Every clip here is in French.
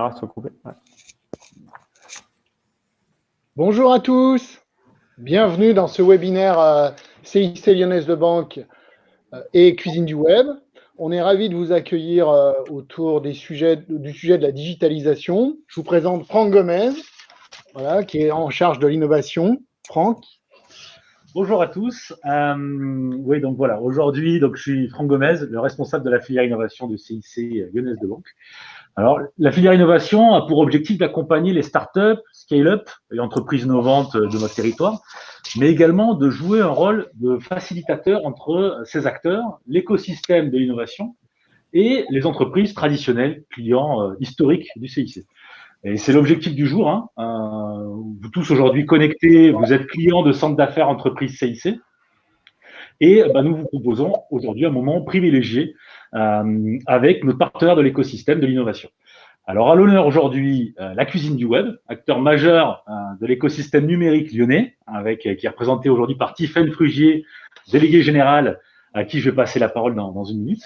Ouais. Bonjour à tous, bienvenue dans ce webinaire CIC Lyonnaise de Banque et Cuisine du Web. On est ravis de vous accueillir autour du sujet de la digitalisation. Je vous présente Franck Gomez, voilà, qui est en charge de l'innovation. Franck. Bonjour à tous. Oui, donc voilà, aujourd'hui, je suis Franck Gomez, le responsable de la filière innovation de CIC Lyonnaise de Banque. Alors, la filière innovation a pour objectif d'accompagner les startups, scale-up et entreprises innovantes de notre territoire, mais également de jouer un rôle de facilitateur entre ces acteurs, l'écosystème de l'innovation et les entreprises traditionnelles, clients historiques du CIC. Et c'est l'objectif du jour. Vous tous aujourd'hui connectés, vous êtes clients de centres d'affaires entreprises CIC. Et nous vous proposons aujourd'hui un moment privilégié avec notre partenaire de l'écosystème de l'innovation. Alors à l'honneur aujourd'hui, la cuisine du web, acteur majeur de l'écosystème numérique lyonnais, qui est représenté aujourd'hui par Tiffaine Frugier, déléguée générale, à qui je vais passer la parole dans une minute.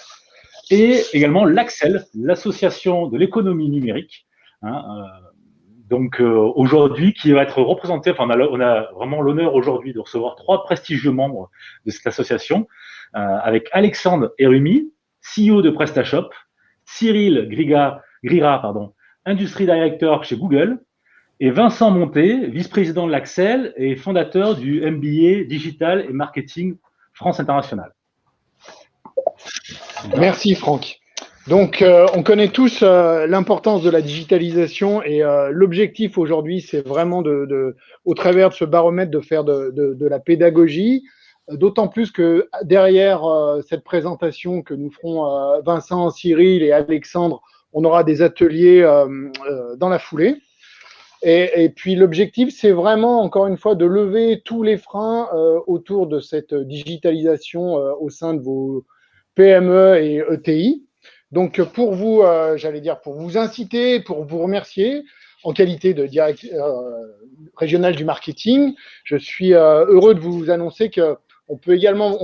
Et également l'Axel, l'association de l'économie numérique, aujourd'hui, qui va être représenté, on a vraiment l'honneur aujourd'hui de recevoir 3 prestigieux membres de cette association, avec Alexandre Herumi, CEO de PrestaShop, Cyril Grira, Industry Director chez Google, et Vincent Monté, vice-président de l'Axel et fondateur du MBA Digital et Marketing France International. Merci Franck. Donc, on connaît tous l'importance de la digitalisation et l'objectif aujourd'hui, c'est vraiment au travers de ce baromètre, de faire de la pédagogie. D'autant plus que derrière cette présentation que nous feront Vincent, Cyril et Alexandre, on aura des ateliers dans la foulée. Et puis l'objectif, c'est vraiment, encore une fois, de lever tous les freins autour de cette digitalisation au sein de vos PME et ETI. Donc, pour vous, pour vous inciter, pour vous remercier, en qualité de directeur régional du marketing, je suis heureux de vous annoncer que on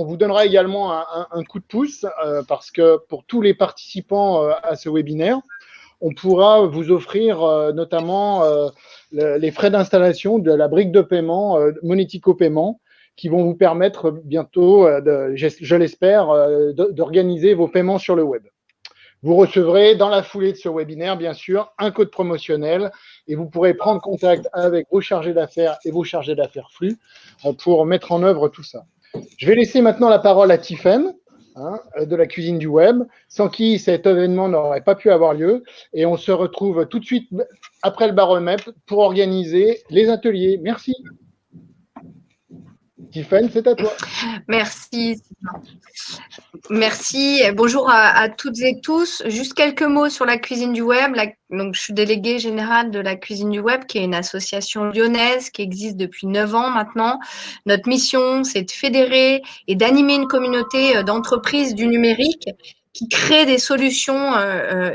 vous donnera également un coup de pouce parce que pour tous les participants à ce webinaire, on pourra vous offrir notamment les frais d'installation de la brique de paiement Monético Paiement, qui vont vous permettre bientôt, je l'espère, d'organiser vos paiements sur le web. Vous recevrez dans la foulée de ce webinaire, bien sûr, un code promotionnel et vous pourrez prendre contact avec vos chargés d'affaires et vos chargés d'affaires flux pour mettre en œuvre tout ça. Je vais laisser maintenant la parole à Tiffaine, de la cuisine du web, sans qui cet événement n'aurait pas pu avoir lieu. Et on se retrouve tout de suite après le baromètre pour organiser les ateliers. Merci. Tiffaine, c'est à toi. Merci. Merci. Bonjour à toutes et tous. Juste quelques mots sur la cuisine du web. Donc, je suis déléguée générale de la cuisine du web, qui est une association lyonnaise qui existe depuis 9 ans maintenant. Notre mission, c'est de fédérer et d'animer une communauté d'entreprises du numérique qui créent des solutions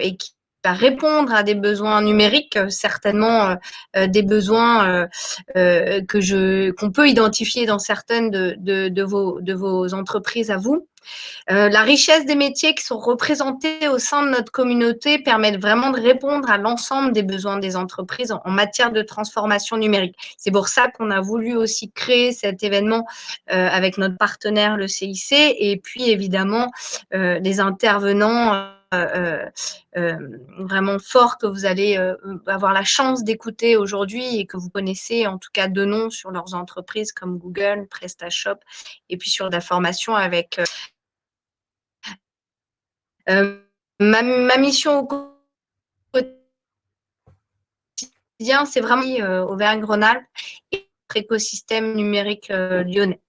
et qui va répondre à des besoins numériques, certainement des besoins qu'on peut identifier dans certaines de vos entreprises à vous. La richesse des métiers qui sont représentés au sein de notre communauté permettent vraiment de répondre à l'ensemble des besoins des entreprises en matière de transformation numérique. C'est pour ça qu'on a voulu aussi créer cet événement avec notre partenaire, le CIC, et puis évidemment les intervenants vraiment forts que vous allez avoir la chance d'écouter aujourd'hui et que vous connaissez en tout cas de nom sur leurs entreprises comme Google, PrestaShop, et puis sur la formation avec ma mission au quotidien, c'est vraiment Auvergne-Rhône-Alpes et notre écosystème numérique lyonnais.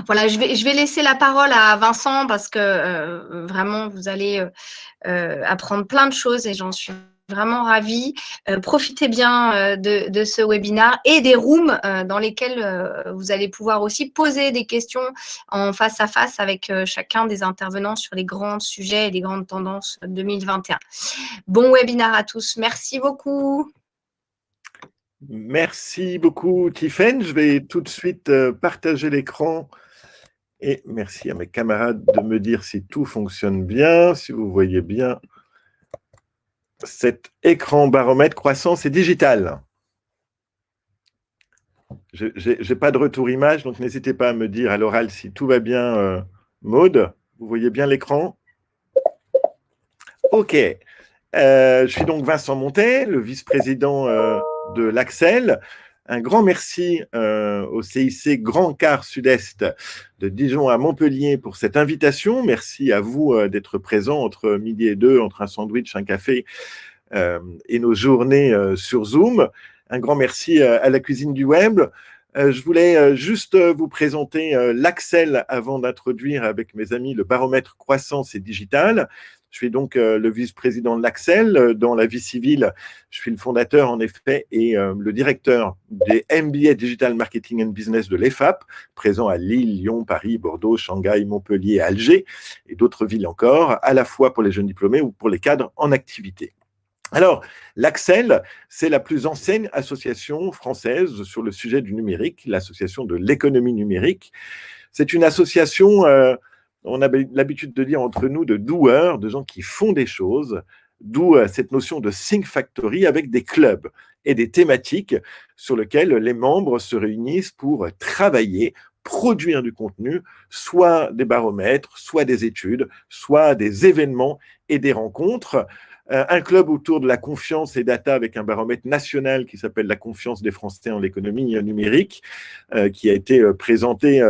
Voilà, je vais laisser la parole à Vincent parce que vraiment, vous allez apprendre plein de choses et j'en suis vraiment ravie. Profitez bien de ce webinaire et des rooms dans lesquels vous allez pouvoir aussi poser des questions en face à face avec chacun des intervenants sur les grands sujets et les grandes tendances 2021. Bon webinaire à tous. Merci beaucoup. Merci beaucoup, Tiffaine. Je vais tout de suite partager l'écran et merci à mes camarades de me dire si tout fonctionne bien, si vous voyez bien cet écran baromètre croissance et digital. Je n'ai pas de retour image, donc n'hésitez pas à me dire à l'oral si tout va bien, Maude. Vous voyez bien l'écran? Ok. Je suis donc Vincent Montet, le vice-président de l'Axel. Un grand merci au CIC Grand Quart Sud-Est de Dijon à Montpellier pour cette invitation. Merci à vous d'être présents entre midi et 2, entre un sandwich, un café et nos journées sur Zoom. Un grand merci à la cuisine du web. Je voulais juste vous présenter l'Axel avant d'introduire avec mes amis le baromètre croissance et digital. Je suis donc le vice-président de l'Axel. Dans la vie civile, je suis le fondateur, en effet, et le directeur des MBA Digital Marketing and Business de l'EFAP, présent à Lille, Lyon, Paris, Bordeaux, Shanghai, Montpellier, Alger, et d'autres villes encore, à la fois pour les jeunes diplômés ou pour les cadres en activité. Alors, l'Axel, c'est la plus ancienne association française sur le sujet du numérique, l'association de l'économie numérique. C'est une association... on a l'habitude de dire entre nous de doueurs, de gens qui font des choses, d'où cette notion de Think Factory avec des clubs et des thématiques sur lesquelles les membres se réunissent pour travailler, produire du contenu, soit des baromètres, soit des études, soit des événements et des rencontres. Un club autour de la confiance et data avec un baromètre national qui s'appelle la confiance des Français en l'économie numérique, qui a été présenté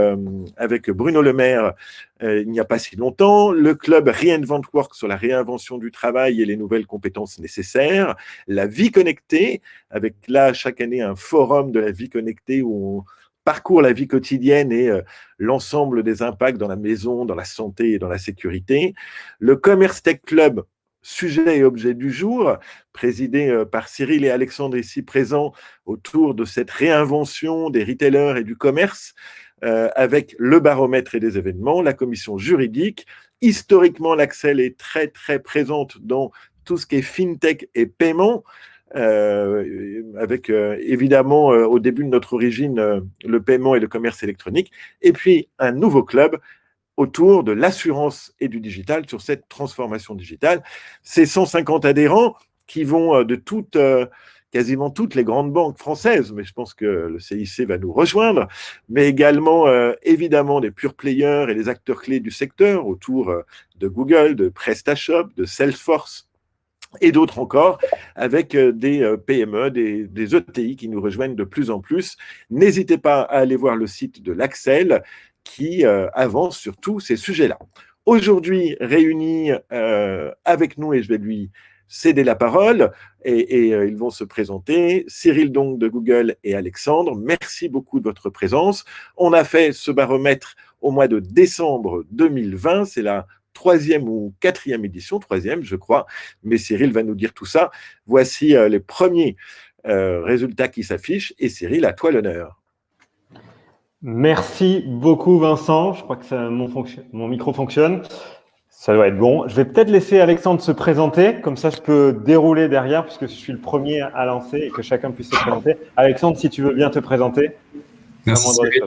avec Bruno Le Maire il n'y a pas si longtemps. Le club Reinvent Work sur la réinvention du travail et les nouvelles compétences nécessaires. La vie connectée, avec là chaque année un forum de la vie connectée où on parcourt la vie quotidienne et l'ensemble des impacts dans la maison, dans la santé et dans la sécurité. Le Commerce Tech Club, sujet et objet du jour, présidé par Cyril et Alexandre ici présents autour de cette réinvention des retailers et du commerce, avec le baromètre et des événements, la commission juridique. Historiquement, l'Axel est très, très présente dans tout ce qui est fintech et paiement, avec évidemment au début de notre origine le paiement et le commerce électronique, et puis un nouveau club autour de l'assurance et du digital sur cette transformation digitale. Ces 150 adhérents qui vont de quasiment toutes les grandes banques françaises, mais je pense que le CIC va nous rejoindre, mais également évidemment des pure players et les acteurs clés du secteur autour de Google, de PrestaShop, de Salesforce et d'autres encore, avec des PME, des ETI qui nous rejoignent de plus en plus. N'hésitez pas à aller voir le site de l'Axel qui avance sur tous ces sujets-là. Aujourd'hui, réunis avec nous, et je vais lui céder la parole, et ils vont se présenter. Cyril donc de Google et Alexandre, merci beaucoup de votre présence. On a fait ce baromètre au mois de décembre 2020, c'est la 3e ou 4e édition, 3e je crois, mais Cyril va nous dire tout ça. Voici les premiers résultats qui s'affichent, et Cyril, à toi l'honneur. Merci beaucoup Vincent, je crois que mon micro fonctionne, ça doit être bon. Je vais peut-être laisser Alexandre se présenter, comme ça je peux dérouler derrière puisque je suis le premier à lancer et que chacun puisse se présenter. Alexandre, si tu veux bien te présenter. Merci Cyril.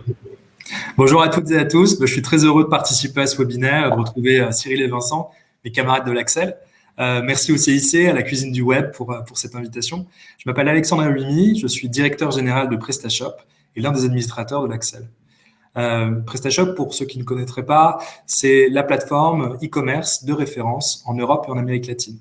Bonjour à toutes et à tous, je suis très heureux de participer à ce webinaire, de retrouver Cyril et Vincent, mes camarades de l'Axel. Merci au CIC, à la cuisine du web pour cette invitation. Je m'appelle Alexandre Aouimi, je suis directeur général de PrestaShop et l'un des administrateurs de l'Axel. PrestaShop, pour ceux qui ne connaîtraient pas, c'est la plateforme e-commerce de référence en Europe et en Amérique latine.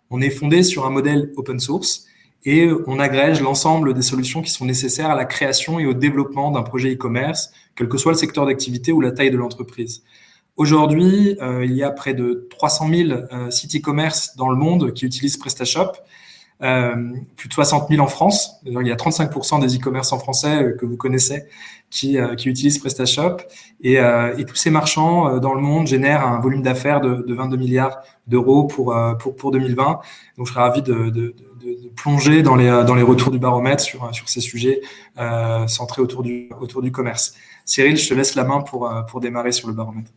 On est fondé sur un modèle open source et on agrège l'ensemble des solutions qui sont nécessaires à la création et au développement d'un projet e-commerce, quel que soit le secteur d'activité ou la taille de l'entreprise. Aujourd'hui, il y a près de 300 000 sites e-commerce dans le monde qui utilisent PrestaShop. Plus de 60 000 en France. Il y a 35% des e-commerce en français que vous connaissez qui utilisent PrestaShop. Et tous ces marchands dans le monde génèrent un volume d'affaires de 22 milliards d'euros pour 2020. Donc, je serais ravi de plonger dans les retours du baromètre sur ces sujets centrés autour du commerce. Cyril, je te laisse la main pour démarrer sur le baromètre.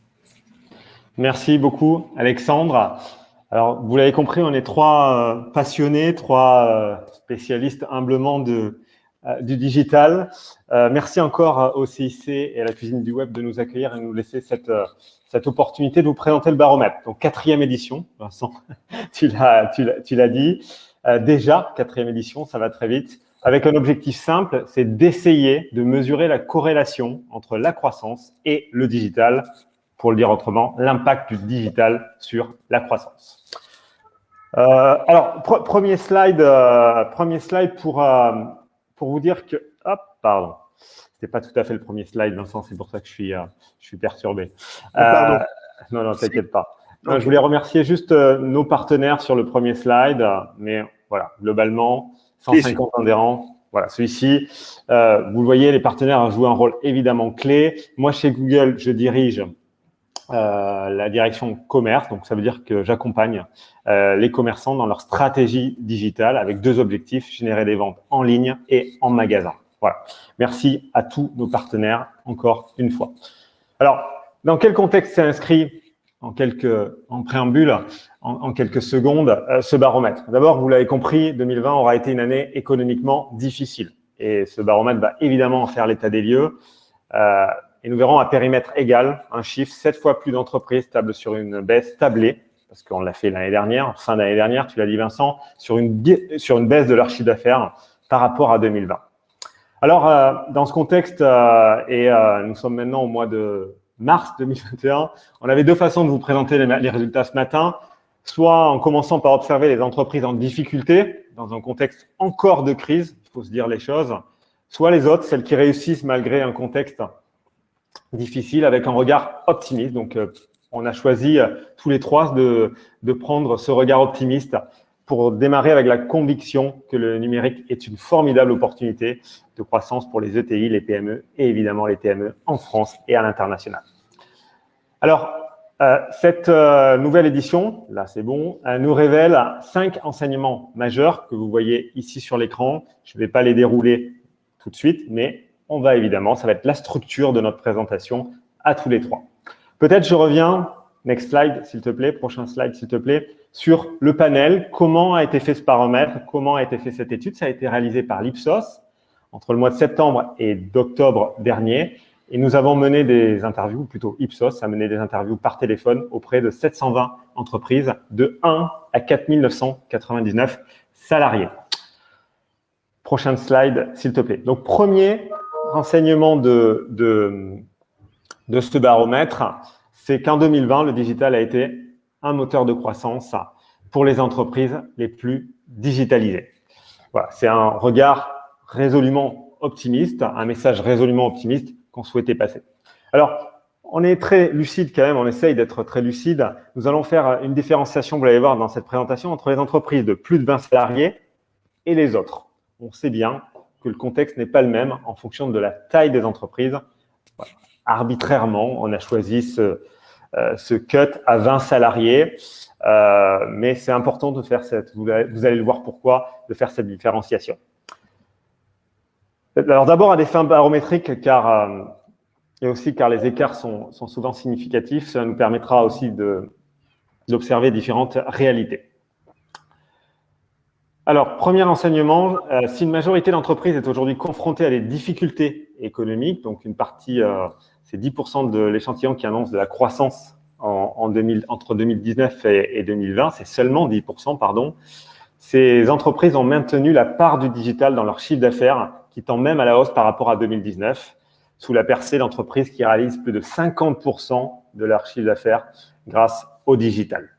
Merci beaucoup, Alexandre. Alors, vous l'avez compris, on est trois passionnés, trois spécialistes humblement du digital. Merci encore au CIC et à la cuisine du web de nous accueillir et de nous laisser cette cette opportunité de vous présenter le baromètre. Donc, 4e édition, Vincent, tu l'as dit. Déjà, 4e édition, ça va très vite. Avec un objectif simple, c'est d'essayer de mesurer la corrélation entre la croissance et le digital. Pour le dire autrement, l'impact du digital sur la croissance. Alors, premier slide pour vous dire que… Hop, pardon. C'était pas tout à fait le premier slide, Vincent, c'est pour ça que je suis perturbé. Pardon. Non, t'inquiète pas. Okay. Je voulais remercier juste nos partenaires sur le premier slide, mais voilà, globalement, 150 adhérents. Voilà, celui-ci, vous le voyez, les partenaires jouent un rôle évidemment clé. Moi, chez Google, je dirige la direction commerce, donc ça veut dire que j'accompagne les commerçants dans leur stratégie digitale avec 2 objectifs, générer des ventes en ligne et en magasin. Voilà. Merci à tous nos partenaires, encore une fois. Alors, dans quel contexte s'est inscrit en préambule, en quelques secondes, ce baromètre? D'abord, vous l'avez compris, 2020 aura été une année économiquement difficile. Et ce baromètre va évidemment en faire l'état des lieux. Et nous verrons à périmètre égal un chiffre, 7 fois plus d'entreprises tablent sur une baisse tablée, parce qu'on l'a fait l'année dernière, fin d'année dernière, tu l'as dit Vincent, sur une baisse de leur chiffre d'affaires par rapport à 2020. Alors, dans ce contexte, nous sommes maintenant au mois de mars 2021, on avait 2 façons de vous présenter les résultats ce matin, soit en commençant par observer les entreprises en difficulté, dans un contexte encore de crise, il faut se dire les choses, soit les autres, celles qui réussissent malgré un contexte difficile, avec un regard optimiste. Donc, on a choisi tous les 3 de prendre ce regard optimiste pour démarrer avec la conviction que le numérique est une formidable opportunité de croissance pour les ETI, les PME et évidemment les TME en France et à l'international. Alors, cette nouvelle édition, là c'est bon, nous révèle 5 enseignements majeurs que vous voyez ici sur l'écran. Je ne vais pas les dérouler tout de suite, mais on va évidemment, ça va être la structure de notre présentation à tous les 3. Peut-être je reviens, next slide s'il te plaît, prochain slide s'il te plaît, sur le panel, comment a été fait ce baromètre, comment a été fait cette étude. Ça a été réalisé par l'Ipsos entre le mois de septembre et d'octobre dernier. Et nous avons mené des interviews, plutôt Ipsos a mené des interviews par téléphone auprès de 720 entreprises de 1 à 4 999 salariés. Prochain slide, s'il te plaît. Donc, premier renseignement de ce baromètre, c'est qu'en 2020, le digital a été un moteur de croissance pour les entreprises les plus digitalisées. Voilà, c'est un regard résolument optimiste, un message résolument optimiste qu'on souhaitait passer. Alors, on est très lucide quand même, on essaye d'être très lucide. Nous allons faire une différenciation, vous allez voir dans cette présentation, entre les entreprises de plus de 20 salariés et les autres. On sait bien que le contexte n'est pas le même en fonction de la taille des entreprises. Voilà. Arbitrairement, on a choisi ce cut à 20 salariés, mais c'est important de faire vous allez le voir pourquoi, de faire cette différenciation. Alors d'abord à des fins barométriques, et aussi car les écarts sont souvent significatifs, cela nous permettra aussi d'observer différentes réalités. Alors, premier enseignement, si une majorité d'entreprises est aujourd'hui confrontée à des difficultés économiques, donc une partie, c'est 10% de l'échantillon qui annonce de la croissance entre 2019 et 2020, c'est seulement 10%, pardon. Ces entreprises ont maintenu la part du digital dans leur chiffre d'affaires, qui tend même à la hausse par rapport à 2019, sous la percée d'entreprises qui réalisent plus de 50% de leur chiffre d'affaires grâce au digital.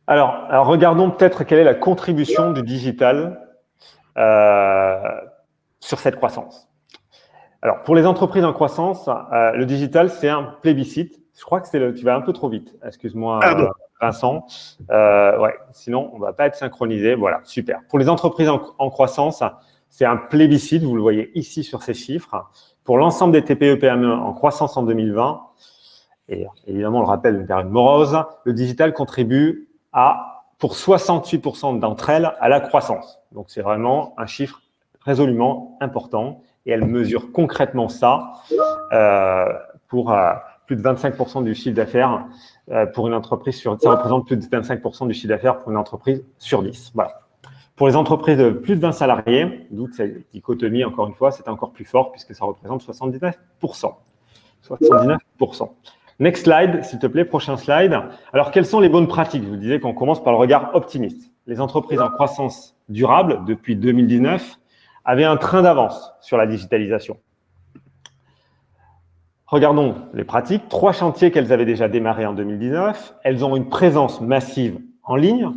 Alors, regardons peut-être quelle est la contribution du digital sur cette croissance. Alors, pour les entreprises en croissance, le digital, c'est un plébiscite. Je crois que tu vas un peu trop vite. Excuse-moi, Vincent. Ouais, sinon, on ne va pas être synchronisé. Voilà, super. Pour les entreprises en croissance, c'est un plébiscite. Vous le voyez ici sur ces chiffres. Pour l'ensemble des TPE-PME en croissance en 2020, et évidemment, on le rappelle, une période morose, le digital contribue pour 68% d'entre elles à la croissance. Donc, c'est vraiment un chiffre résolument important et elle mesure concrètement ça pour plus de 25% du chiffre d'affaires pour une entreprise ça représente plus de 25% du chiffre d'affaires pour une entreprise sur 10. Voilà. Pour les entreprises de plus de 20 salariés, d'où cette dichotomie, encore une fois, c'est encore plus fort puisque ça représente 79%. 79%. Next slide, s'il te plaît, prochain slide. Alors, quelles sont les bonnes pratiques? Je vous disais qu'on commence par le regard optimiste. Les entreprises en croissance durable, depuis 2019, avaient un train d'avance sur la digitalisation. Regardons les pratiques. 3 chantiers qu'elles avaient déjà démarrés en 2019. Elles ont une présence massive en ligne,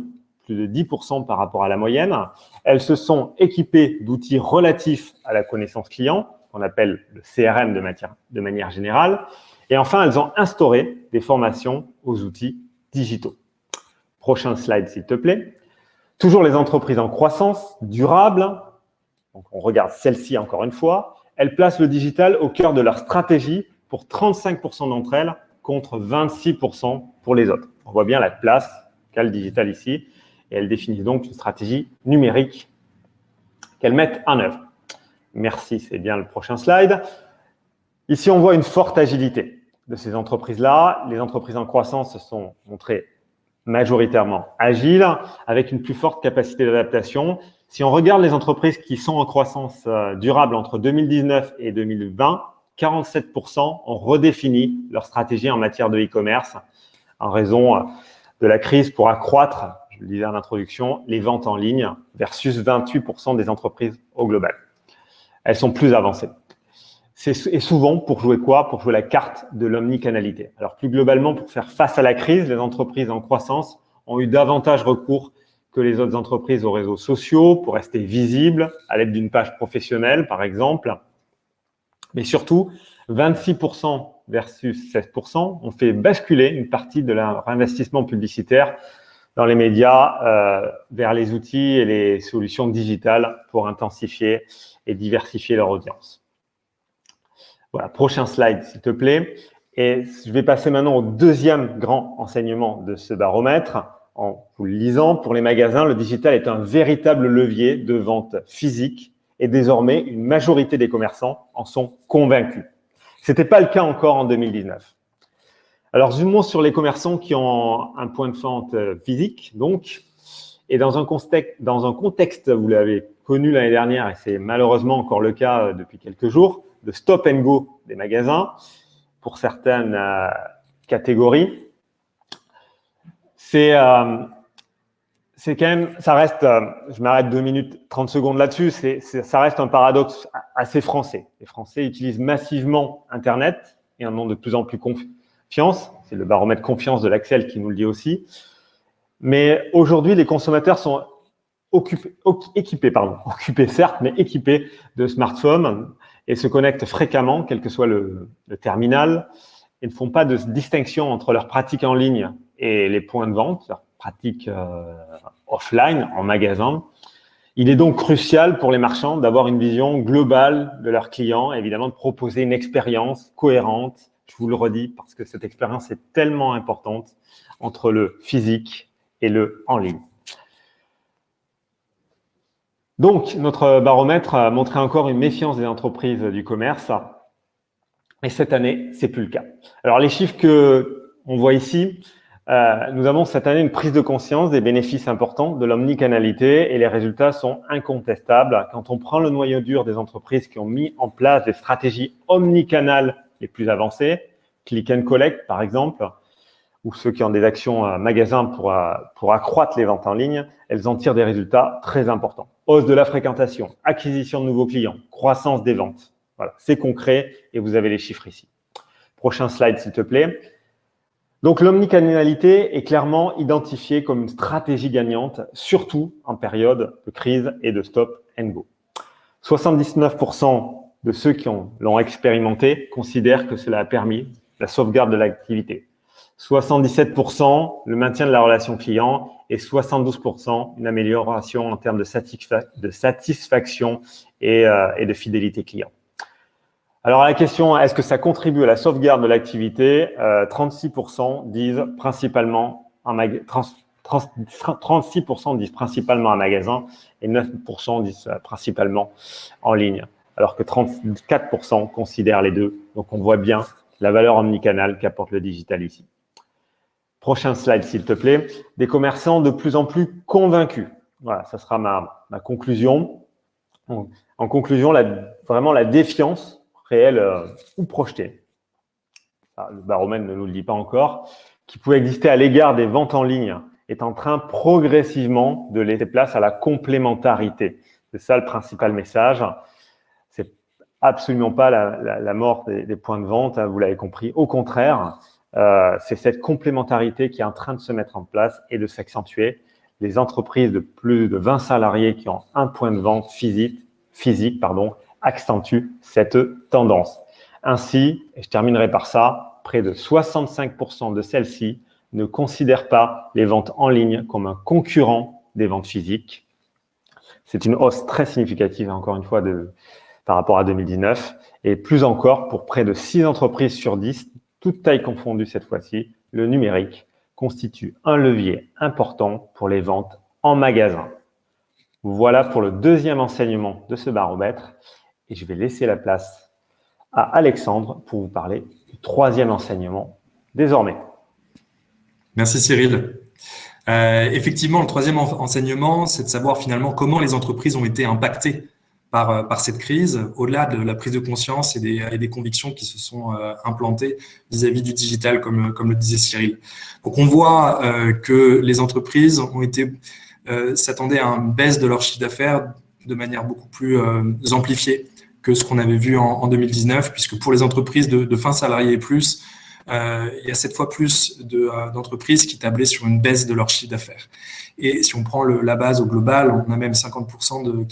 plus de 10% par rapport à la moyenne. Elles se sont équipées d'outils relatifs à la connaissance client, qu'on appelle le CRM de manière générale. Et enfin, elles ont instauré des formations aux outils digitaux. Prochain slide, s'il te plaît. Toujours les entreprises en croissance durable. Donc, on regarde celle-ci encore une fois. Elles placent le digital au cœur de leur stratégie pour 35% d'entre elles contre 26% pour les autres. On voit bien la place qu'a le digital ici. Et elles définissent donc une stratégie numérique qu'elles mettent en œuvre. Merci, c'est bien le prochain slide. Ici, on voit une forte agilité de ces entreprises-là. Les entreprises en croissance se sont montrées majoritairement agiles, avec une plus forte capacité d'adaptation. Si on regarde les entreprises qui sont en croissance durable entre 2019 et 2020, 47% ont redéfini leur stratégie en matière de e-commerce en raison de la crise pour accroître, je le disais en introduction, les ventes en ligne versus 28% des entreprises au global. Elles sont plus avancées. Et souvent, pour jouer quoi? Pour jouer la carte de l'omnicanalité. Alors, plus globalement, pour faire face à la crise, les entreprises en croissance ont eu davantage recours que les autres entreprises aux réseaux sociaux pour rester visibles à l'aide d'une page professionnelle, par exemple. Mais surtout, 26% versus 16% ont fait basculer une partie de leur investissement publicitaire dans les médias vers les outils et les solutions digitales pour intensifier et diversifier leur audience. Voilà, prochain slide, s'il te plaît. Et je vais passer maintenant au deuxième grand enseignement de ce baromètre. En vous le lisant, pour les magasins, le digital est un véritable levier de vente physique et désormais, une majorité des commerçants en sont convaincus. Ce n'était pas le cas encore en 2019. Alors, zoomons sur les commerçants qui ont un point de vente physique, donc, et dans un contexte, vous l'avez connu l'année dernière, et c'est malheureusement encore le cas depuis quelques jours, de stop and go des magasins pour certaines catégories. C'est quand même, ça reste, je m'arrête 2 minutes, 30 secondes là-dessus, ça reste un paradoxe assez français. Les Français utilisent massivement Internet et en ont de plus en plus confiance. C'est le baromètre confiance de l'Axel qui nous le dit aussi. Mais aujourd'hui, les consommateurs sont équipés certes, mais équipés de smartphones et se connectent fréquemment, quel que soit le terminal, et ne font pas de distinction entre leurs pratiques en ligne et les points de vente, leurs pratiques offline, en magasin. Il est donc crucial pour les marchands d'avoir une vision globale de leurs clients, et évidemment de proposer une expérience cohérente, je vous le redis, parce que cette expérience est tellement importante entre le physique et le en ligne. Donc, notre baromètre a montré encore une méfiance des entreprises du commerce. Et cette année, c'est plus le cas. Alors, les chiffres qu'on voit ici, nous avons cette année une prise de conscience des bénéfices importants de l'omnicanalité et les résultats sont incontestables. Quand on prend le noyau dur des entreprises qui ont mis en place des stratégies omnicanales les plus avancées, Click and Collect par exemple, ou ceux qui ont des actions magasins pour accroître les ventes en ligne, elles en tirent des résultats très importants. Hausse de la fréquentation, acquisition de nouveaux clients, croissance des ventes. Voilà, c'est concret et vous avez les chiffres ici. Prochain slide, s'il te plaît. Donc, l'omnicanalité est clairement identifiée comme une stratégie gagnante, surtout en période de crise et de stop and go. 79% de ceux qui l'ont expérimenté considèrent que cela a permis la sauvegarde de l'activité. 77% le maintien de la relation client et 72% une amélioration en termes de satisfaction et de fidélité client. Alors, à la question, est-ce que ça contribue à la sauvegarde de l'activité? 36% disent principalement en magasin et 9% disent principalement en ligne, alors que 34% considèrent les deux. Donc, on voit bien la valeur omnicanale qu'apporte le digital ici. Prochain slide, s'il te plaît. Des commerçants de plus en plus convaincus. Voilà, ça sera ma conclusion. En conclusion, vraiment la défiance réelle ou projetée le baromètre ne nous le dit pas encore, qui pouvait exister à l'égard des ventes en ligne est en train progressivement de laisser place à la complémentarité. C'est ça le principal message. C'est absolument pas la mort des points de vente, hein, vous l'avez compris. Au contraire, c'est cette complémentarité qui est en train de se mettre en place et de s'accentuer. Les entreprises de plus de 20 salariés qui ont un point de vente physique, accentuent cette tendance. Ainsi, et je terminerai par ça, près de 65% de celles-ci ne considèrent pas les ventes en ligne comme un concurrent des ventes physiques. C'est une hausse très significative, encore une fois, par rapport à 2019. Et plus encore, pour près de 6 entreprises sur 10, toutes tailles confondues cette fois-ci, le numérique constitue un levier important pour les ventes en magasin. Voilà pour le deuxième enseignement de ce baromètre. Et je vais laisser la place à Alexandre pour vous parler du troisième enseignement désormais. Merci Cyril. Effectivement, le troisième enseignement, c'est de savoir finalement comment les entreprises ont été impactées par cette crise, au-delà de la prise de conscience et des convictions qui se sont implantées vis-à-vis du digital, comme le disait Cyril. Donc, on voit que les entreprises s'attendaient à une baisse de leur chiffre d'affaires de manière beaucoup plus amplifiée que ce qu'on avait vu en 2019, puisque pour les entreprises de fin salarié et plus, il y a 7 fois plus d'entreprises qui tablaient sur une baisse de leur chiffre d'affaires. Et si on prend la base au global, on a même 50%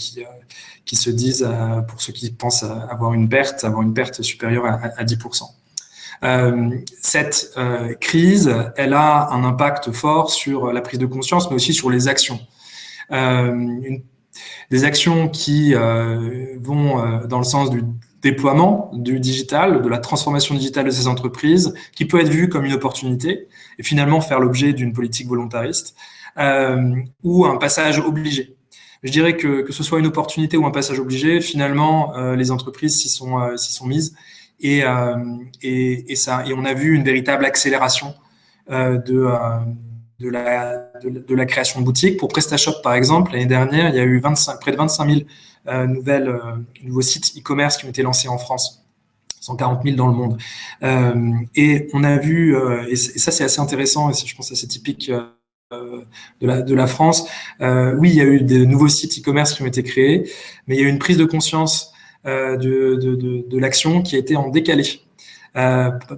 qui se disent, pour ceux qui pensent avoir une perte supérieure à 10%. Cette crise, elle a un impact fort sur la prise de conscience, mais aussi sur les actions. Des actions qui vont dans le sens du déploiement du digital, de la transformation digitale de ces entreprises, qui peut être vue comme une opportunité et finalement faire l'objet d'une politique volontariste ou un passage obligé. Je dirais que ce soit une opportunité ou un passage obligé, finalement, les entreprises s'y sont mises et on a vu une véritable accélération de la création de boutiques. Pour PrestaShop, par exemple, l'année dernière, il y a eu près de 25 000 nouveaux sites e-commerce qui ont été lancés en France, 140 000 dans le monde. Et on a vu, et ça c'est assez intéressant, et je pense que c'est typique de la France. Oui, il y a eu de nouveaux sites e-commerce qui ont été créés, mais il y a eu une prise de conscience de l'action qui a été en décalé.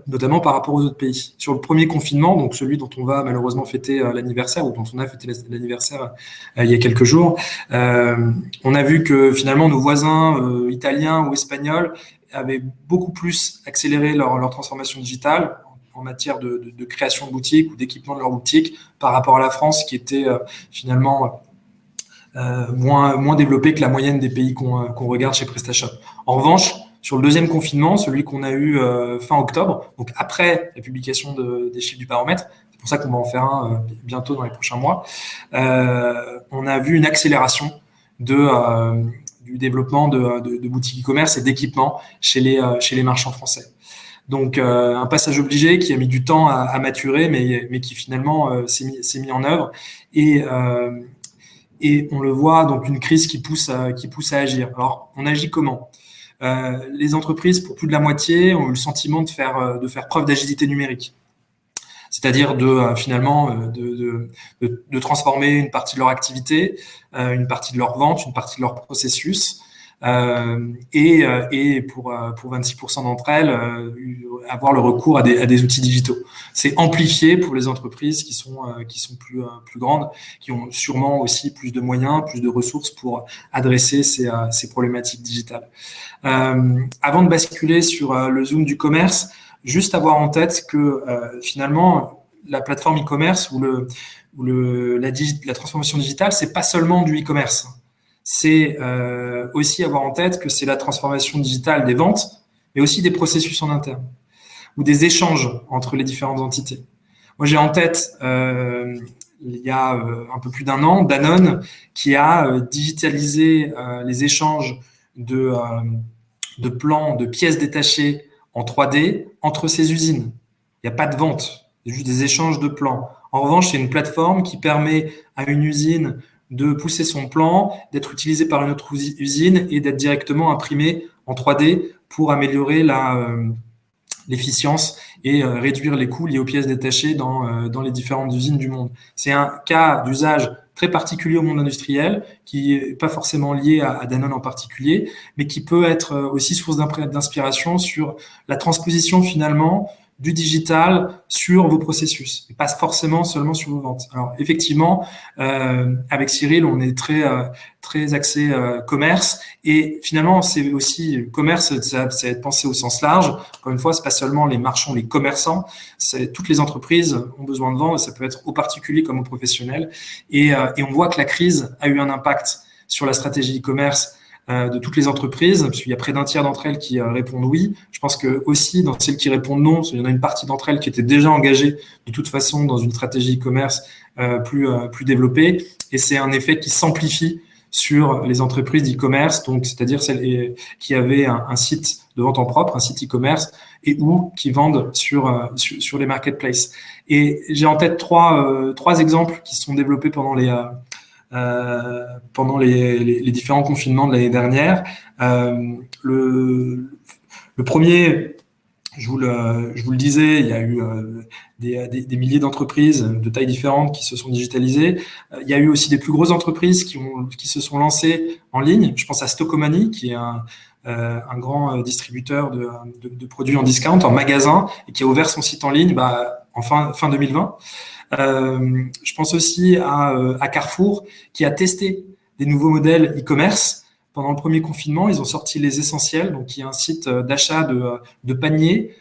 Notamment par rapport aux autres pays. Sur le premier confinement, donc celui dont on va malheureusement fêter l'anniversaire, ou dont on a fêté l'anniversaire il y a quelques jours, on a vu que finalement nos voisins italiens ou espagnols avaient beaucoup plus accéléré leur transformation digitale en matière de création de boutiques ou d'équipement de leur boutique par rapport à la France, qui était finalement moins développée que la moyenne des pays qu'on regarde chez PrestaShop. En revanche, sur le deuxième confinement, celui qu'on a eu fin octobre, donc après la publication des chiffres du baromètre, c'est pour ça qu'on va en faire un bientôt dans les prochains mois, on a vu une accélération du développement de boutiques e-commerce et d'équipements chez les marchands français. Donc, un passage obligé qui a mis du temps à maturer, mais qui finalement s'est mis en œuvre. Et on le voit, donc une crise qui pousse à agir. Alors, on agit comment ? Les entreprises, pour plus de la moitié, ont eu le sentiment de faire preuve d'agilité numérique. C'est-à-dire finalement de transformer une partie de leur activité, une partie de leur vente, une partie de leur processus, et pour 26% d'entre elles, avoir le recours à des outils digitaux. C'est amplifié pour les entreprises qui sont plus grandes, qui ont sûrement aussi plus de moyens, plus de ressources pour adresser ces problématiques digitales. Avant de basculer sur le zoom du commerce, juste avoir en tête que finalement la plateforme e-commerce ou la transformation digitale, c'est pas seulement du e-commerce. C'est aussi avoir en tête que c'est la transformation digitale des ventes, mais aussi des processus en interne ou des échanges entre les différentes entités. Moi, j'ai en tête, il y a un peu plus d'1 an, Danone qui a digitalisé les échanges de plans, de pièces détachées en 3D entre ses usines. Il n'y a pas de vente, c'est juste des échanges de plans. En revanche, c'est une plateforme qui permet à une usine de pousser son plan, d'être utilisé par une autre usine et d'être directement imprimé en 3D pour améliorer l'efficience et réduire les coûts liés aux pièces détachées dans les différentes usines du monde. C'est un cas d'usage très particulier au monde industriel, qui n'est pas forcément lié à Danone en particulier, mais qui peut être aussi source d'inspiration sur la transposition finalement du digital sur vos processus, et pas forcément seulement sur vos ventes. Alors effectivement, avec Cyril, on est très axé commerce, et finalement c'est aussi commerce, c'est être pensé au sens large. Encore une fois, c'est pas seulement les marchands, les commerçants, c'est toutes les entreprises ont besoin de vendre, et ça peut être aux particuliers comme aux professionnels. Et on voit que la crise a eu un impact sur la stratégie e-commerce de toutes les entreprises, parce qu'il y a près d'un tiers d'entre elles qui répondent oui. Je pense que aussi dans celles qui répondent non, il y en a une partie d'entre elles qui étaient déjà engagées de toute façon dans une stratégie e-commerce plus développée, et c'est un effet qui s'amplifie sur les entreprises d'e-commerce, donc c'est-à-dire celles qui avaient un site de vente en propre, un site e-commerce, et ou qui vendent sur les marketplaces. Et j'ai en tête trois exemples qui se sont développés pendant les différents confinements de l'année dernière. Le premier, je vous le disais, il y a eu des milliers d'entreprises de tailles différentes qui se sont digitalisées. Il y a eu aussi des plus grosses entreprises qui se sont lancées en ligne. Je pense à Stockomanie, qui est un grand distributeur de produits en discount, en magasin, et qui a ouvert son site en ligne en fin 2020. Je pense aussi à Carrefour, qui a testé des nouveaux modèles e-commerce. Pendant le premier confinement, ils ont sorti Les Essentiels, donc qui est un site d'achat de paniers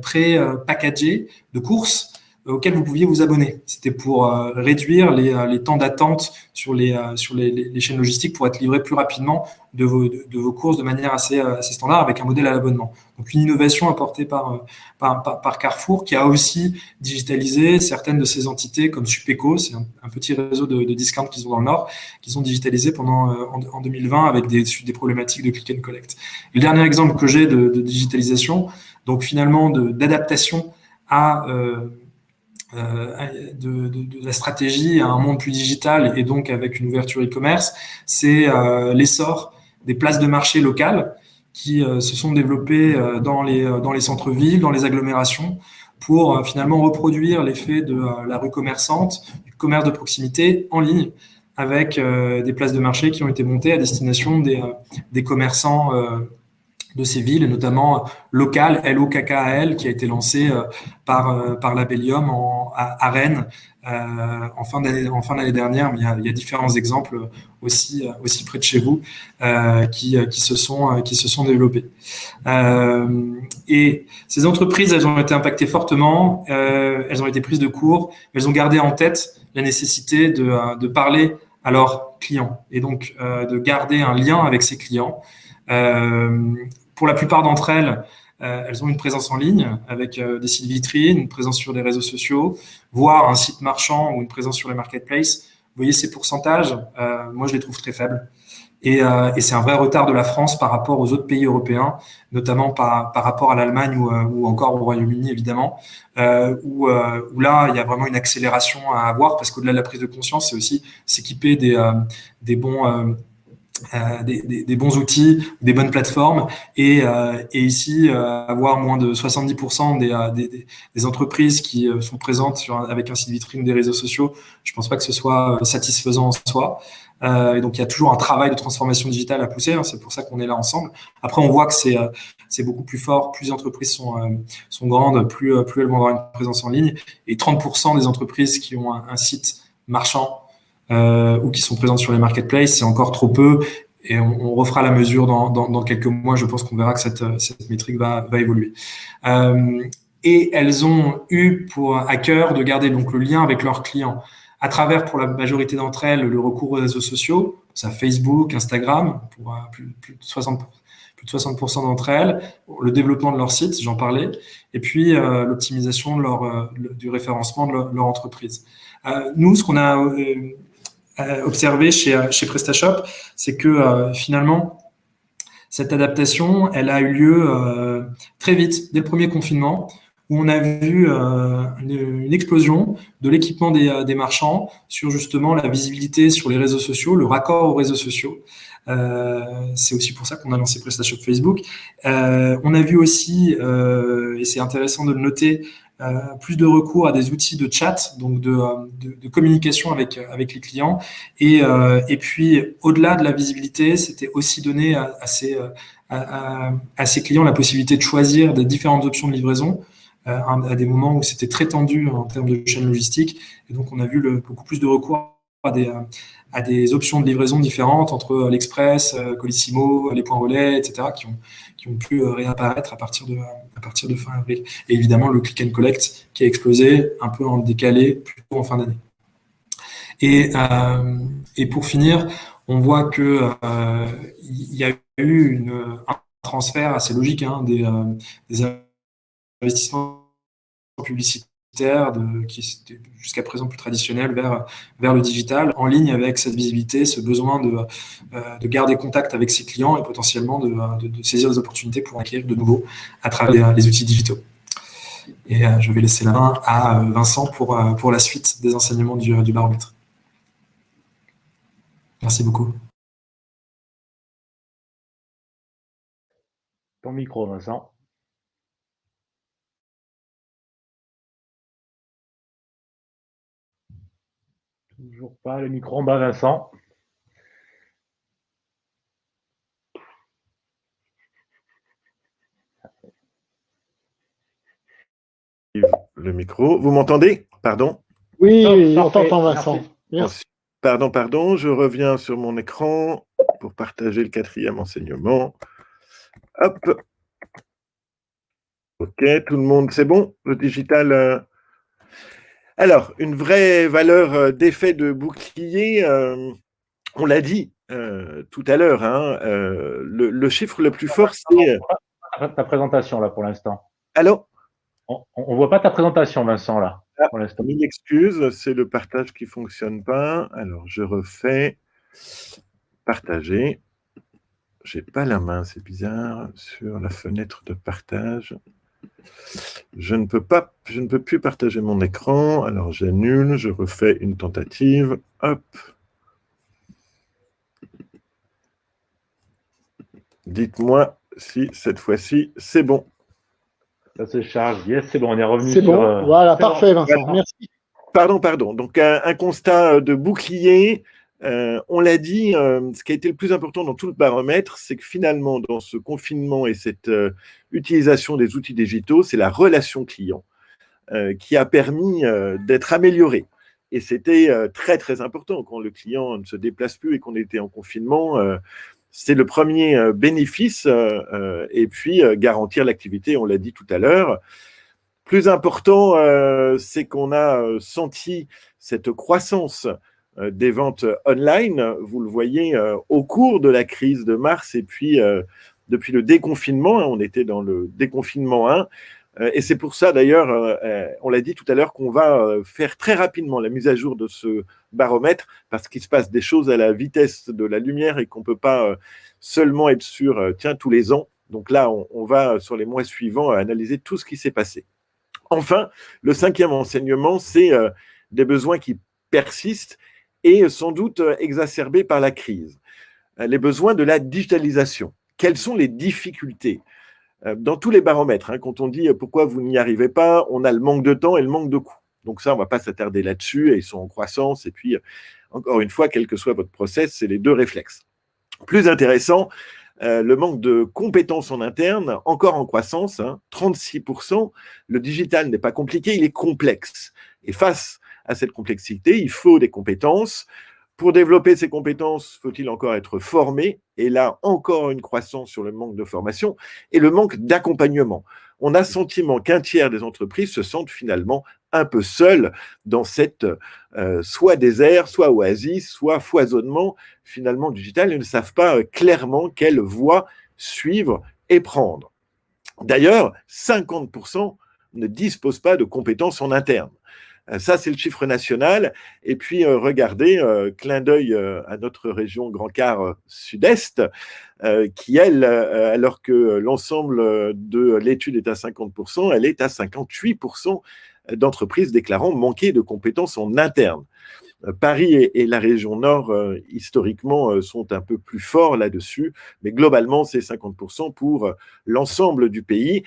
pré-packagés de courses auxquels vous pouviez vous abonner. C'était pour réduire les temps d'attente sur les chaînes logistiques pour être livré plus rapidement de vos courses de manière assez standard avec un modèle à l'abonnement. Donc une innovation apportée par Carrefour, qui a aussi digitalisé certaines de ses entités comme Supeco, c'est un petit réseau de discount qu'ils ont dans le Nord, qu'ils ont digitalisé en 2020 avec des problématiques de click and collect. Et le dernier exemple que j'ai de digitalisation, donc finalement d'adaptation de la stratégie à un monde plus digital et donc avec une ouverture e-commerce, c'est l'essor des places de marché locales qui se sont développées dans les centres-villes, dans les agglomérations, pour finalement reproduire l'effet de la rue commerçante, du commerce de proximité en ligne, avec des places de marché qui ont été montées à destination des commerçants de ces villes, et notamment Local, LOKKAL, qui a été lancé par Labellium à Rennes en fin d'année dernière. Mais il y a différents exemples aussi près de chez vous qui se sont développés. Et ces entreprises, elles ont été impactées fortement, elles ont été prises de court, mais elles ont gardé en tête la nécessité de parler à leurs clients et donc de garder un lien avec ces clients. Pour la plupart d'entre elles, elles ont une présence en ligne avec des sites vitrines, une présence sur les réseaux sociaux, voire un site marchand ou une présence sur les marketplaces. Vous voyez ces pourcentages, moi je les trouve très faibles. Et c'est un vrai retard de la France par rapport aux autres pays européens, notamment par rapport à l'Allemagne ou encore au Royaume-Uni, évidemment, où là, il y a vraiment une accélération à avoir, parce qu'au-delà de la prise de conscience, c'est aussi s'équiper des bons outils, des bonnes plateformes, et ici avoir moins de 70% des entreprises qui sont présentes avec un site vitrine des réseaux sociaux. Je pense pas que ce soit satisfaisant en soi. Et donc il y a toujours un travail de transformation digitale à pousser, hein, c'est pour ça qu'on est là ensemble. Après on voit que c'est beaucoup plus fort, plus les entreprises sont grandes, plus elles vont avoir une présence en ligne, et 30% des entreprises qui ont un site marchand ou qui sont présentes sur les marketplaces, c'est encore trop peu, et on refera la mesure dans quelques mois. Je pense qu'on verra que cette métrique va évoluer. Et elles ont eu à cœur de garder donc le lien avec leurs clients à travers, pour la majorité d'entre elles, le recours aux réseaux sociaux, ça Facebook, Instagram, pour plus de 60% d'entre elles, le développement de leur site, j'en parlais, et puis l'optimisation du référencement de leur entreprise. Nous, ce qu'on a observé chez PrestaShop, c'est que finalement, cette adaptation, elle a eu lieu très vite, dès le premier confinement, où on a vu une explosion de l'équipement des marchands sur justement la visibilité sur les réseaux sociaux, le raccord aux réseaux sociaux. C'est aussi pour ça qu'on a lancé PrestaShop Facebook. On a vu aussi, et c'est intéressant de le noter, plus de recours à des outils de chat, donc de communication avec les clients. Et puis, au-delà de la visibilité, c'était aussi donner à ces clients la possibilité de choisir des différentes options de livraison à des moments où c'était très tendu en termes de chaîne logistique. Et donc, on a vu beaucoup plus de recours à des options de livraison différentes entre l'Express, Colissimo, les points relais, etc., qui ont pu réapparaître à partir de fin avril. Et évidemment, le click and collect qui a explosé un peu en décalé plutôt en fin d'année. Et pour finir, on voit que il y a eu un transfert assez logique des investissements publicitaires qui étaient jusqu'à présent plus traditionnels vers le digital, en ligne avec cette visibilité, ce besoin de garder contact avec ses clients et potentiellement de saisir des opportunités pour acquérir de nouveaux à travers les outils digitaux. Et je vais laisser la main à Vincent pour la suite des enseignements du baromètre. Merci beaucoup. Ton micro, Vincent. Toujours pas le micro en bas, Vincent. Le micro. Vous m'entendez? Pardon? Oui, on t'entend, Vincent. Merci. Pardon, je reviens sur mon écran pour partager le 4e enseignement. Hop. OK, tout le monde, c'est bon? Le digital. Alors, une vraie valeur d'effet de bouclier, on l'a dit tout à l'heure, hein, le chiffre le plus fort, c'est… Ta présentation, là, pour l'instant. Allô? On ne voit pas ta présentation, Vincent, là, pour l'instant. Mille excuses, c'est le partage qui ne fonctionne pas. Alors, je refais partager. Je n'ai pas la main, c'est bizarre, sur la fenêtre de partage. Je ne peux plus partager mon écran. Alors, j'annule, je refais une tentative. Hop. Dites-moi si cette fois-ci, c'est bon. Ça se charge. Yes, c'est bon, on est revenu. C'est bon, voilà, parfait, Vincent. Voilà. Merci. Pardon. Donc, un constat de bouclier. On l'a dit, ce qui a été le plus important dans tout le baromètre, c'est que finalement, dans ce confinement et cette utilisation des outils digitaux, c'est la relation client qui a permis d'être améliorée. Et c'était très, très important quand le client ne se déplace plus et qu'on était en confinement. C'est le premier bénéfice et puis garantir l'activité, on l'a dit tout à l'heure. Plus important, c'est qu'on a senti cette croissance des ventes online, vous le voyez, au cours de la crise de mars et puis depuis le déconfinement, on était dans le déconfinement 1, et c'est pour ça d'ailleurs, on l'a dit tout à l'heure, qu'on va faire très rapidement la mise à jour de ce baromètre, parce qu'il se passe des choses à la vitesse de la lumière et qu'on ne peut pas seulement être sûr, tous les ans. Donc là, on va, sur les mois suivants, analyser tout ce qui s'est passé. Enfin, le 5e enseignement, c'est des besoins qui persistent et sans doute exacerbés par la crise. Les besoins de la digitalisation. Quelles sont les difficultés? Dans tous les baromètres, hein, quand on dit pourquoi vous n'y arrivez pas, on a le manque de temps et le manque de coûts. Donc ça, on ne va pas s'attarder là-dessus, et ils sont en croissance. Et puis, encore une fois, quel que soit votre process, c'est les deux réflexes. Plus intéressant, le manque de compétences en interne, encore en croissance, hein, 36%. Le digital n'est pas compliqué, il est complexe. Et face à cette complexité, il faut des compétences. Pour développer ces compétences, faut-il encore être formé? Et là, encore une croissance sur le manque de formation et le manque d'accompagnement. On a le sentiment qu'un tiers des entreprises se sentent finalement un peu seules dans cette soit désert, soit oasis, soit foisonnement finalement digital, et ne savent pas clairement quelle voie suivre et prendre. D'ailleurs, 50% ne disposent pas de compétences en interne. Ça, c'est le chiffre national. Et puis, regardez, clin d'œil à notre région Grand Quart Sud-Est, qui, elle, alors que l'ensemble de l'étude est à 50%, elle est à 58% d'entreprises déclarant manquer de compétences en interne. Paris et la région Nord, historiquement, sont un peu plus forts là-dessus, mais globalement, c'est 50% pour l'ensemble du pays.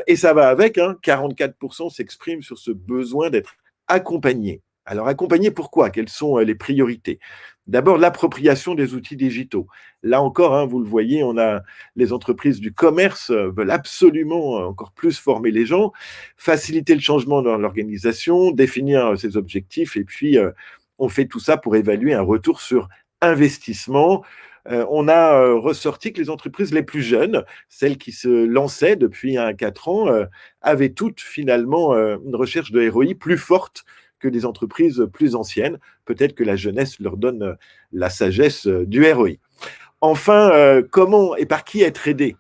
Et ça va avec, 44% s'expriment sur ce besoin d'être accompagnés. Alors, accompagnés pourquoi? Quelles sont les priorités? D'abord, l'appropriation des outils digitaux. Là encore, vous le voyez, on a les entreprises du commerce veulent absolument encore plus former les gens, faciliter le changement dans l'organisation, définir ses objectifs, et puis on fait tout ça pour évaluer un retour sur investissement. On a ressorti que les entreprises les plus jeunes, celles qui se lançaient depuis 4 ans, avaient toutes finalement une recherche de ROI plus forte que des entreprises plus anciennes. Peut-être que la jeunesse leur donne la sagesse du ROI. Enfin, comment et par qui être aidé?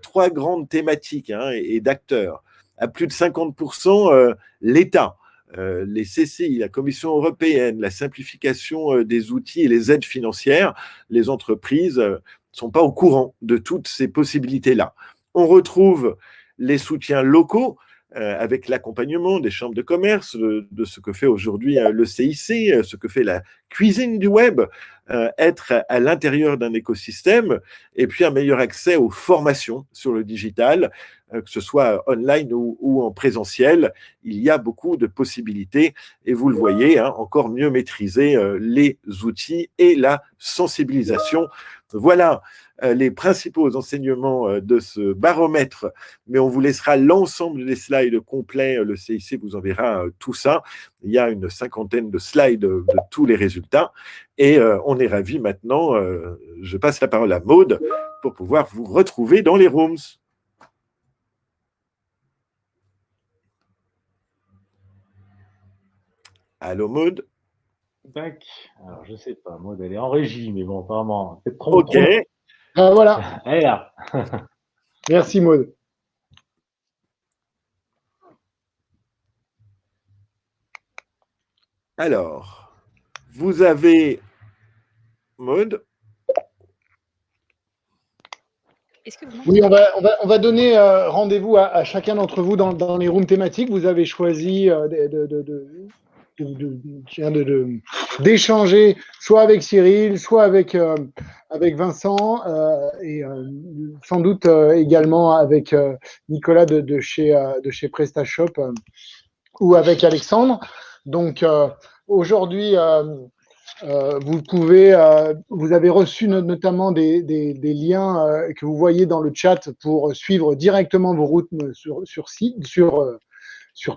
3 grandes thématiques et d'acteurs. À plus de 50%, l'État, les CCI, la Commission européenne, la simplification des outils et les aides financières. Les entreprises ne sont pas au courant de toutes ces possibilités-là. On retrouve les soutiens locaux, avec l'accompagnement des chambres de commerce, de ce que fait aujourd'hui le CIC, ce que fait la cuisine du web, être à l'intérieur d'un écosystème, et puis un meilleur accès aux formations sur le digital, que ce soit online ou en présentiel. Il y a beaucoup de possibilités, et vous le voyez, encore mieux maîtriser les outils et la sensibilisation. Voilà les principaux enseignements de ce baromètre, mais on vous laissera l'ensemble des slides complets. Le CIC vous enverra tout ça. Il y a une 50aine de slides de tous les résultats, et on est ravis maintenant. Je passe la parole à Maude pour pouvoir vous retrouver dans les rooms. Allô Maude? Tac. Alors, je sais pas, Maud, elle est en régie, mais bon, apparemment, c'est trop. Ok. Voilà. Elle est là. Merci Maud. Alors, vous avez Maud? Oui, on va donner rendez-vous à chacun d'entre vous dans les rooms thématiques. Vous avez choisi d'échanger soit avec Cyril, soit avec Vincent, et sans doute également avec Nicolas de chez PrestaShop, ou avec Alexandre. Donc aujourd'hui, vous avez reçu notamment des liens que vous voyez dans le chat pour suivre directement vos routes sur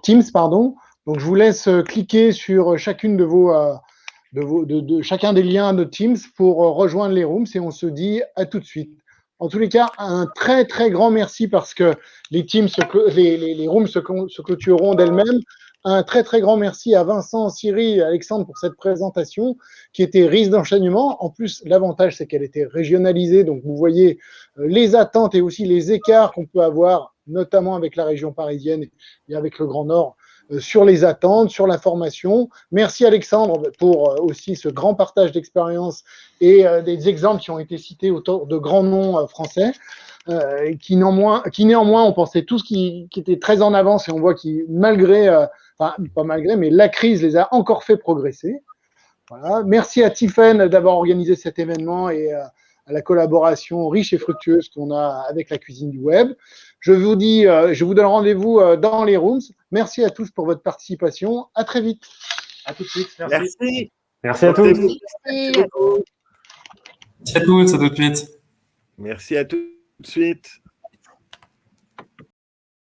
Teams, pardon. Donc je vous laisse cliquer sur chacune de chacun des liens de Teams pour rejoindre les rooms, et on se dit à tout de suite. En tous les cas, un très très grand merci, parce que les Teams, les rooms se clôtureront d'elles-mêmes. Un très très grand merci à Vincent, Cyril et Alexandre pour cette présentation qui était riche d'enseignements. En plus, l'avantage, c'est qu'elle était régionalisée. Donc, vous voyez les attentes et aussi les écarts qu'on peut avoir, notamment avec la région parisienne et avec le Grand Nord, sur les attentes, sur la formation. Merci Alexandre pour aussi ce grand partage d'expérience et des exemples qui ont été cités autour de grands noms français. Qui néanmoins, on pensait tous qui étaient très en avance, et on voit qu'ils, mais la crise les a encore fait progresser. Voilà. Merci à Tiffen d'avoir organisé cet événement, et à la collaboration riche et fructueuse qu'on a avec la cuisine du web. Je vous donne rendez-vous dans les rooms. Merci à tous pour votre participation. À très vite. À tout de suite. Merci. Merci à tous. Merci. Merci à tous, à tout de suite. Merci à tout de suite.